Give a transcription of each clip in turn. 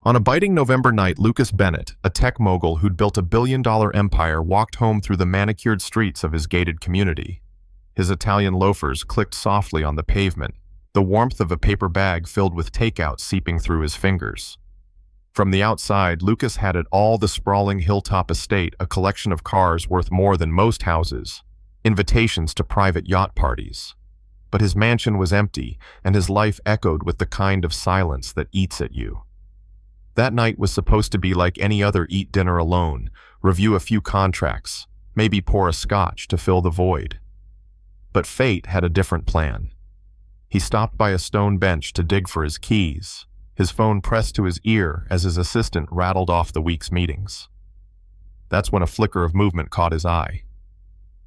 On a biting November night, Lucas Bennett, a tech mogul who'd built a billion-dollar empire, walked home through the manicured streets of his gated community. His Italian loafers clicked softly on the pavement, the warmth of a paper bag filled with takeout seeping through his fingers. From the outside, Lucas had it all: the sprawling hilltop estate, a collection of cars worth more than most houses, invitations to private yacht parties. But his mansion was empty, and his life echoed with the kind of silence that eats at you. That night was supposed to be like any other: eat dinner alone, review a few contracts, maybe pour a scotch to fill the void. But fate had a different plan. He stopped by a stone bench to dig for his keys, his phone pressed to his ear as his assistant rattled off the week's meetings. That's when a flicker of movement caught his eye.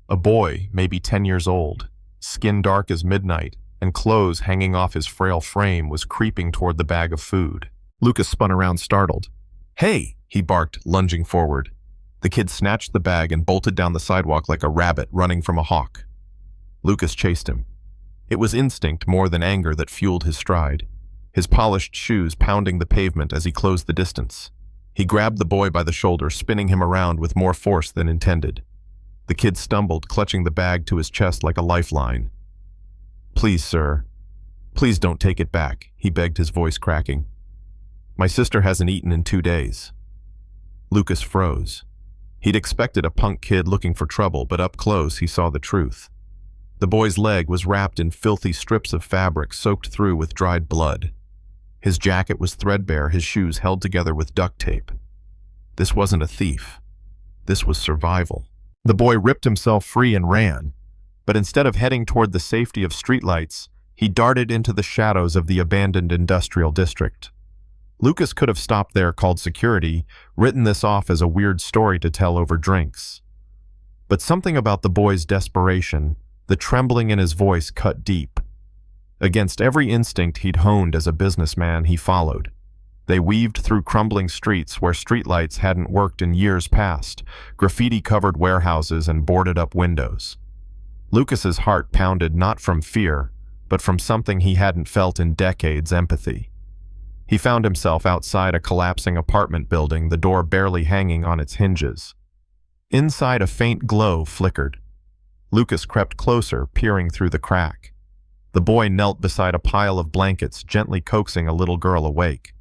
A boy, maybe 10 years old, skin dark as midnight and clothes hanging off his frail frame, was creeping toward the bag of food. Lucas spun around, startled. "Hey!" he barked, lunging forward. The kid snatched the bag and bolted down the sidewalk like a rabbit running from a hawk. Lucas chased him. It was instinct more than anger that fueled his stride, his polished shoes pounding the pavement as he closed the distance. He grabbed the boy by the shoulder, spinning him around with more force than intended. The kid stumbled, clutching the bag to his chest like a lifeline. "Please, sir. Please don't take it back," he begged, his voice cracking. "My sister hasn't eaten in 2 days." Lucas froze. He'd expected a punk kid looking for trouble, but up close he saw the truth. The boy's leg was wrapped in filthy strips of fabric soaked through with dried blood. His jacket was threadbare, his shoes held together with duct tape. This wasn't a thief. This was survival. The boy ripped himself free and ran, but instead of heading toward the safety of streetlights, he darted into the shadows of the abandoned industrial district. Lucas could have stopped there, called security, written this off as a weird story to tell over drinks. But something about the boy's desperation, the trembling in his voice, cut deep. Against every instinct he'd honed as a businessman, he followed. They weaved through crumbling streets where streetlights hadn't worked in years past, graffiti-covered warehouses and boarded-up windows. Lucas's heart pounded not from fear, but from something he hadn't felt in decades: empathy. He found himself outside a collapsing apartment building, the door barely hanging on its hinges. Inside, a faint glow flickered. Lucas crept closer, peering through the crack. The boy knelt beside a pile of blankets, gently coaxing a little girl awake.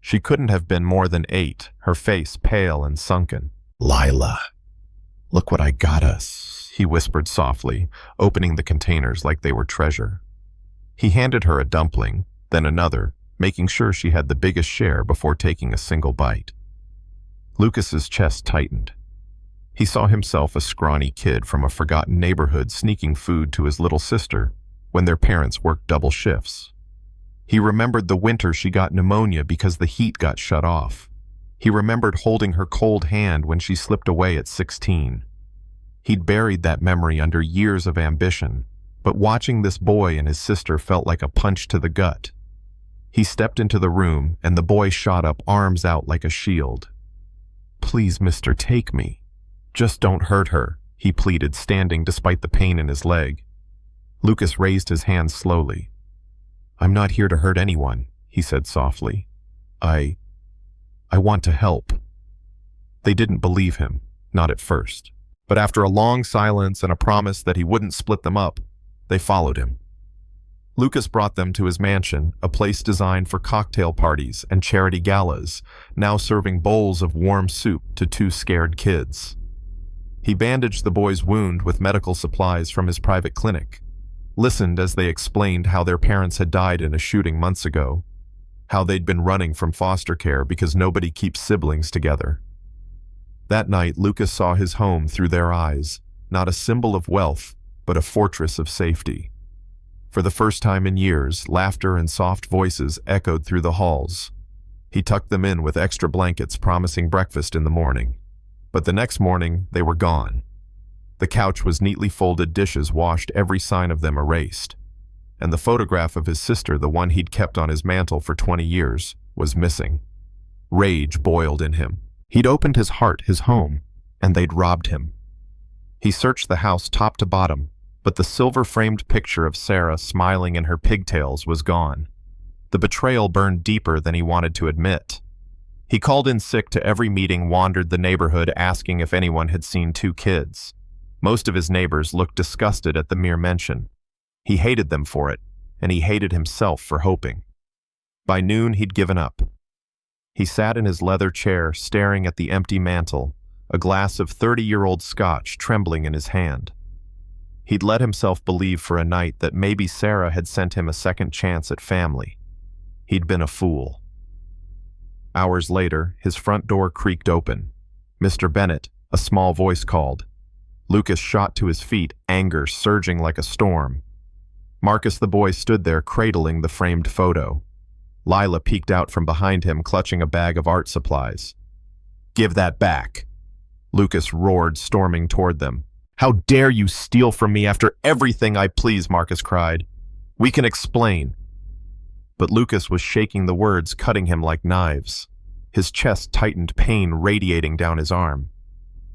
She couldn't have been more than 8, her face pale and sunken. "Lila, look what I got us," he whispered softly, opening the containers like they were treasure. He handed her a dumpling, then another, making sure she had the biggest share before taking a single bite. Lucas's chest tightened. He saw himself a scrawny kid from a forgotten neighborhood sneaking food to his little sister when their parents worked double shifts. He remembered the winter she got pneumonia because the heat got shut off. He remembered holding her cold hand when she slipped away at 16. He'd buried that memory under years of ambition, but watching this boy and his sister felt like a punch to the gut. He stepped into the room, and the boy shot up, arms out like a shield. "Please, mister, take me. Just don't hurt her," he pleaded, standing despite the pain in his leg. Lucas raised his hands slowly. "I'm not here to hurt anyone," he said softly. I want to help." They didn't believe him, not at first. But after a long silence and a promise that he wouldn't split them up, they followed him. Lucas brought them to his mansion, a place designed for cocktail parties and charity galas, now serving bowls of warm soup to 2 scared kids. He bandaged the boy's wound with medical supplies from his private clinic, listened as they explained how their parents had died in a shooting months ago, how they'd been running from foster care because nobody keeps siblings together. That night, Lucas saw his home through their eyes, not a symbol of wealth, but a fortress of safety. For the first time in years, laughter and soft voices echoed through the halls. He tucked them in with extra blankets, promising breakfast in the morning. But the next morning, they were gone. The couch was neatly folded, dishes washed, every sign of them erased. And the photograph of his sister, the one he'd kept on his mantle for 20 years, was missing. Rage boiled in him. He'd opened his heart, his home, and they'd robbed him. He searched the house top to bottom, but the silver-framed picture of Sarah smiling in her pigtails was gone. The betrayal burned deeper than he wanted to admit. He called in sick to every meeting, wandered the neighborhood asking if anyone had seen two kids. Most of his neighbors looked disgusted at the mere mention. He hated them for it, and he hated himself for hoping. By noon, he'd given up. He sat in his leather chair, staring at the empty mantel, a glass of 30-year-old scotch trembling in his hand. He'd let himself believe for a night that maybe Sarah had sent him a second chance at family. He'd been a fool. Hours later, his front door creaked open. "Mr. Bennett," a small voice called. Lucas shot to his feet, anger surging like a storm. Marcus the boy stood there, cradling the framed photo. Lila peeked out from behind him, clutching a bag of art supplies. "Give that back!" Lucas roared, storming toward them. "How dare you steal from me after everything I please," Marcus cried. "We can explain." But Lucas was shaking the words, cutting him like knives. His chest tightened, pain radiating down his arm.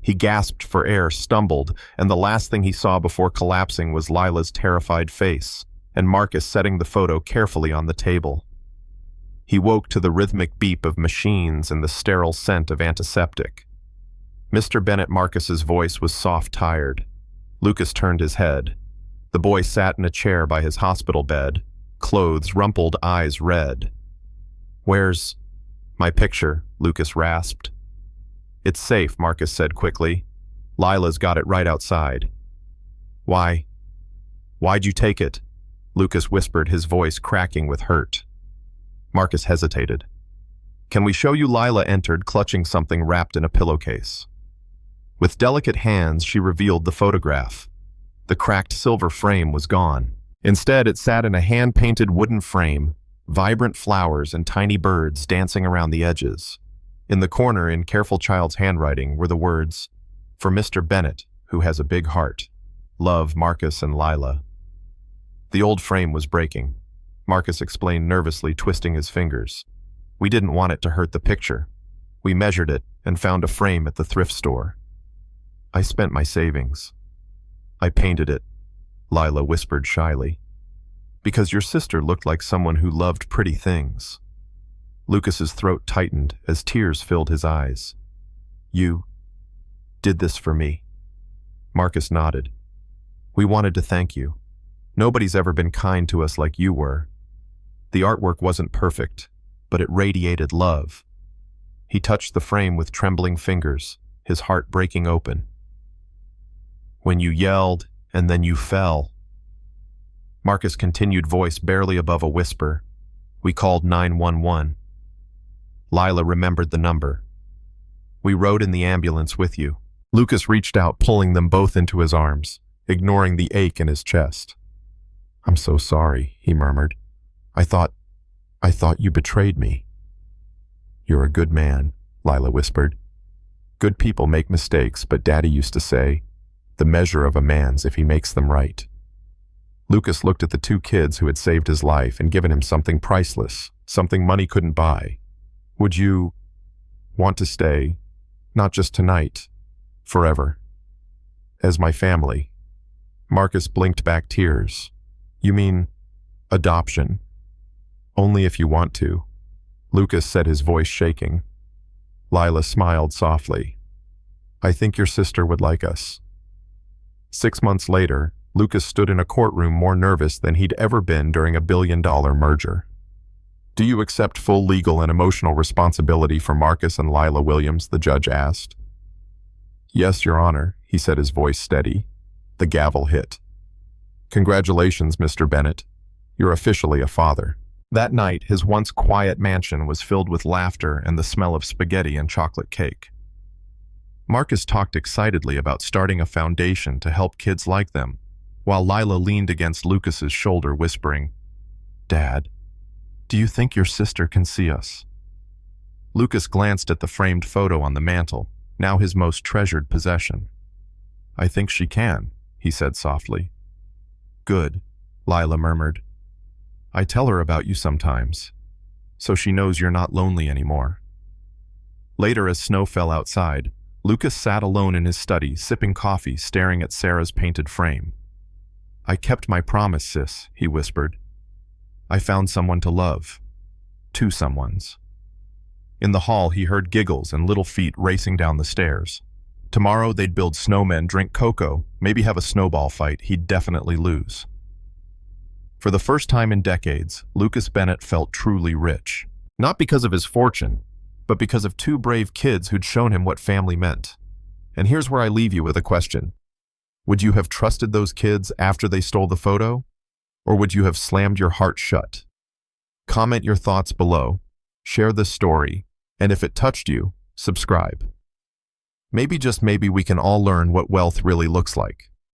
He gasped for air, stumbled, and the last thing he saw before collapsing was Lila's terrified face, and Marcus setting the photo carefully on the table. He woke to the rhythmic beep of machines and the sterile scent of antiseptic. "Mr. Bennett," Marcus's voice was soft, tired. Lucas turned his head. The boy sat in a chair by his hospital bed, clothes rumpled, eyes red. "Where's my picture?" Lucas rasped. "It's safe," Marcus said quickly. "Lila's got it right outside." Why'd you take it?" Lucas whispered, his voice cracking with hurt. Marcus hesitated. "Can we show you?" Lila entered, clutching something wrapped in a pillowcase. With delicate hands, she revealed the photograph. The cracked silver frame was gone. Instead, it sat in a hand-painted wooden frame, vibrant flowers and tiny birds dancing around the edges. In the corner, in careful child's handwriting, were the words, "For Mr. Bennett, who has a big heart. Love, Marcus and Lila." The old frame was breaking. Marcus explained nervously, twisting his fingers. "We didn't want it to hurt the picture. We measured it and found a frame at the thrift store. I spent my savings. I painted it," Lila whispered shyly, "because your sister looked like someone who loved pretty things." Lucas's throat tightened as tears filled his eyes. "You did this for me?" Marcus nodded. "We wanted to thank you. Nobody's ever been kind to us like you were. The artwork wasn't perfect, but it radiated love." He touched the frame with trembling fingers, his heart breaking open. "When you yelled, and then you fell." Marcus continued, voice barely above a whisper. "We called 911. Lila remembered the number. We rode in the ambulance with you." Lucas reached out, pulling them both into his arms, ignoring the ache in his chest. "I'm so sorry," he murmured. I thought you betrayed me." "You're a good man," Lila whispered. "Good people make mistakes, but Daddy used to say, the measure of a man's if he makes them right." Lucas looked at the two kids who had saved his life and given him something priceless, something money couldn't buy. "Would you want to stay, not just tonight, forever, as my family?" Marcus blinked back tears. "You mean adoption?" "Only if you want to," Lucas said, his voice shaking. Lila smiled softly. "I think your sister would like us." 6 months later, Lucas stood in a courtroom more nervous than he'd ever been during a billion-dollar merger. "Do you accept full legal and emotional responsibility for Marcus and Lila Williams?" the judge asked. "Yes, Your Honor," he said, his voice steady. The gavel hit. "Congratulations, Mr. Bennett. You're officially a father." That night, his once quiet mansion was filled with laughter and the smell of spaghetti and chocolate cake. Marcus talked excitedly about starting a foundation to help kids like them, while Lila leaned against Lucas's shoulder, whispering, "Dad, do you think your sister can see us?" Lucas glanced at the framed photo on the mantel, now his most treasured possession. "I think she can," he said softly. "Good," Lila murmured. "I tell her about you sometimes, so she knows you're not lonely anymore." Later, as snow fell outside, Lucas sat alone in his study, sipping coffee, staring at Sarah's painted frame. "I kept my promise, sis," he whispered. "I found someone to love. 2 someones." In the hall, he heard giggles and little feet racing down the stairs. Tomorrow, they'd build snowmen, drink cocoa, maybe have a snowball fight he'd definitely lose. For the first time in decades, Lucas Bennett felt truly rich. Not because of his fortune, but because of two brave kids who'd shown him what family meant. And here's where I leave you with a question. Would you have trusted those kids after they stole the photo? Or would you have slammed your heart shut? Comment your thoughts below, share this story, and if it touched you, subscribe. Maybe just maybe we can all learn what wealth really looks like.